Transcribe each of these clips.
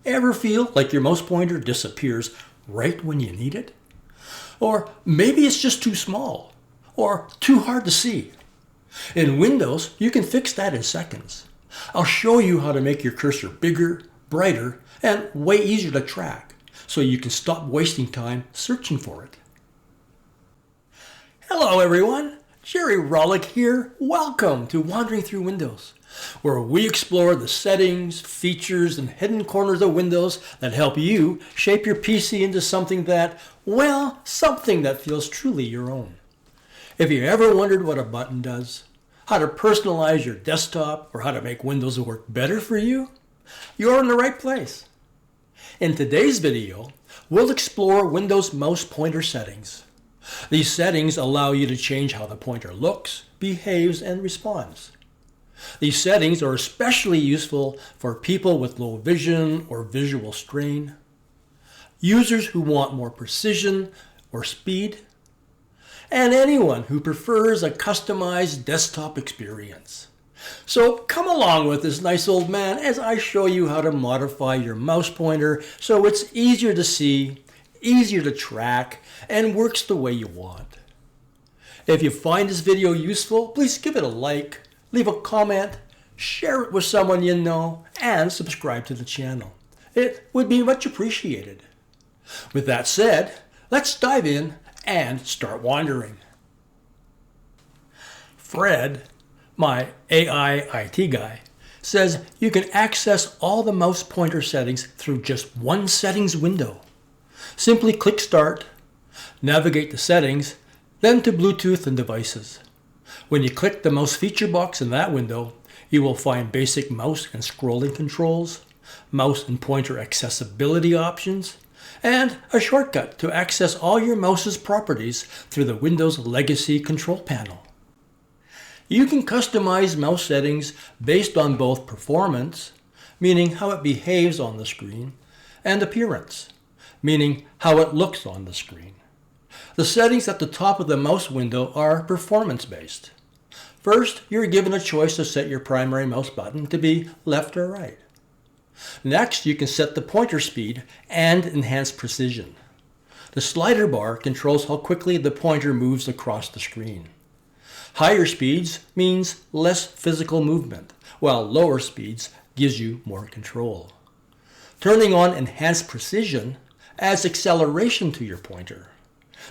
Ever feel like your mouse pointer disappears right when you need it? Or maybe it's just too small or too hard to see. In Windows, you can fix that in seconds. I'll show you how to make your cursor bigger, brighter, and way easier to track so you can stop wasting time searching for it. Hello everyone, Jerry Rollick here. Welcome to Wandering Through Windows, where we explore the settings, features, and hidden corners of Windows that help you shape your PC into something that feels truly your own. If you ever wondered what a button does, how to personalize your desktop, or how to make Windows work better for you, you're in the right place. In today's video, we'll explore Windows mouse pointer settings. These settings allow you to change how the pointer looks, behaves, and responds. These settings are especially useful for people with low vision or visual strain, users who want more precision or speed, and anyone who prefers a customized desktop experience. So come along with this nice old man as I show you how to modify your mouse pointer so it's easier to see, easier to track, and works the way you want. If you find this video useful, please give it a like, leave a comment, share it with someone you know, and subscribe to the channel. It would be much appreciated. With that said, let's dive in and start wandering. Fred, my AI IT guy, says you can access all the mouse pointer settings through just one settings window. Simply click Start, navigate to Settings, then to Bluetooth and Devices. When you click the mouse feature box in that window, you will find basic mouse and scrolling controls, mouse and pointer accessibility options, and a shortcut to access all your mouse's properties through the Windows Legacy control panel. You can customize mouse settings based on both performance, meaning how it behaves on the screen, and appearance, meaning how it looks on the screen. The settings at the top of the mouse window are performance-based. First, you're given a choice to set your primary mouse button to be left or right. Next, you can set the pointer speed and enhance precision. The slider bar controls how quickly the pointer moves across the screen. Higher speeds means less physical movement, while lower speeds gives you more control. Turning on enhanced precision adds acceleration to your pointer.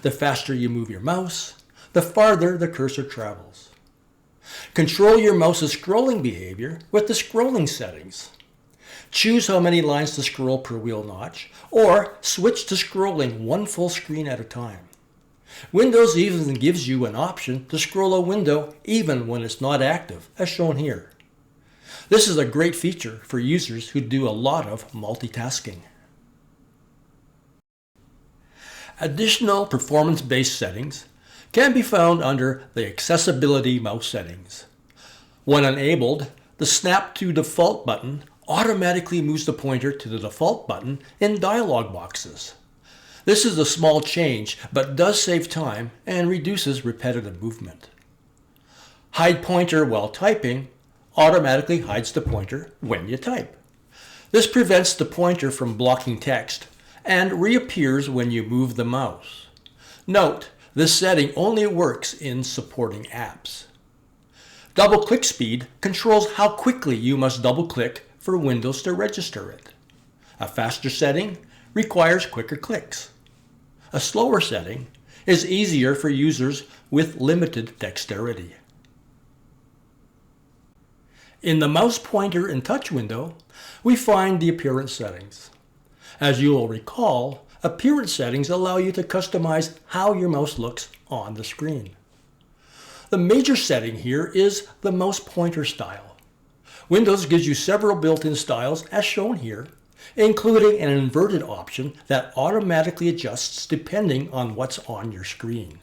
The faster you move your mouse, the farther the cursor travels. Control your mouse's scrolling behavior with the scrolling settings. Choose how many lines to scroll per wheel notch, or switch to scrolling one full screen at a time. Windows even gives you an option to scroll a window even when it's not active, as shown here. This is a great feature for users who do a lot of multitasking. Additional performance-based settings can be found under the Accessibility mouse settings. When enabled, the Snap to Default button automatically moves the pointer to the default button in dialog boxes. This is a small change, but does save time and reduces repetitive movement. Hide Pointer while typing automatically hides the pointer when you type. This prevents the pointer from blocking text and reappears when you move the mouse. Note, this setting only works in supporting apps. Double click speed controls how quickly you must double click for Windows to register it. A faster setting requires quicker clicks. A slower setting is easier for users with limited dexterity. In the mouse pointer and touch window, we find the appearance settings. As you will recall, appearance settings allow you to customize how your mouse looks on the screen. The major setting here is the mouse pointer style. Windows gives you several built-in styles as shown here, including an inverted option that automatically adjusts depending on what's on your screen.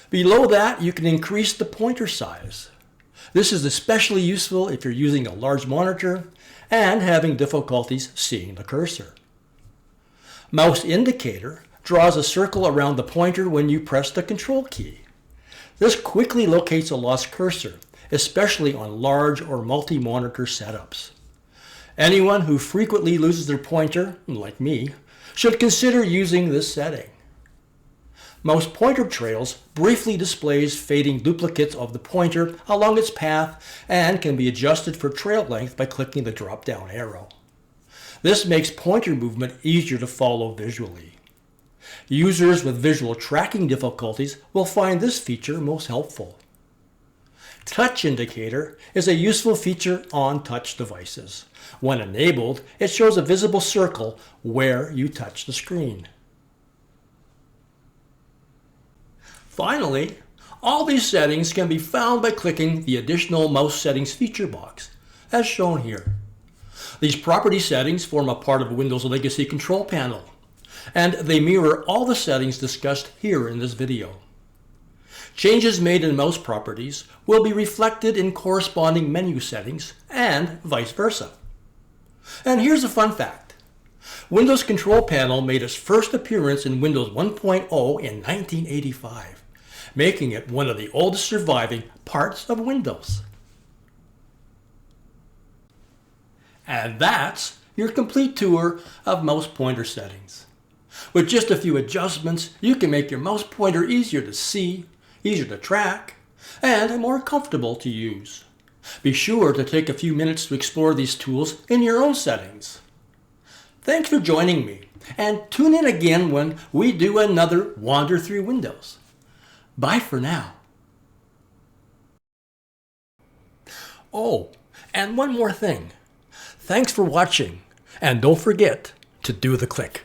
Below that, you can increase the pointer size. This is especially useful if you're using a large monitor and having difficulties seeing the cursor. Mouse indicator draws a circle around the pointer when you press the control key. This quickly locates a lost cursor, especially on large or multi-monitor setups. Anyone who frequently loses their pointer, like me, should consider using this setting. Most pointer trails briefly displays fading duplicates of the pointer along its path and can be adjusted for trail length by clicking the drop-down arrow. This makes pointer movement easier to follow visually. Users with visual tracking difficulties will find this feature most helpful. Touch Indicator is a useful feature on touch devices. When enabled, it shows a visible circle where you touch the screen. Finally, all these settings can be found by clicking the Additional Mouse Settings feature box, as shown here. These property settings form a part of Windows Legacy Control Panel, and they mirror all the settings discussed here in this video. Changes made in mouse properties will be reflected in corresponding menu settings and vice versa. And here's a fun fact. Windows Control Panel made its first appearance in Windows 1.0 in 1985, making it one of the oldest surviving parts of Windows. And that's your complete tour of mouse pointer settings. With just a few adjustments, you can make your mouse pointer easier to see, easier to track, and more comfortable to use. Be sure to take a few minutes to explore these tools in your own settings. Thanks for joining me, and tune in again when we do another Wander Through Windows. Bye for now. Oh, and one more thing. Thanks for watching, and don't forget to do the click.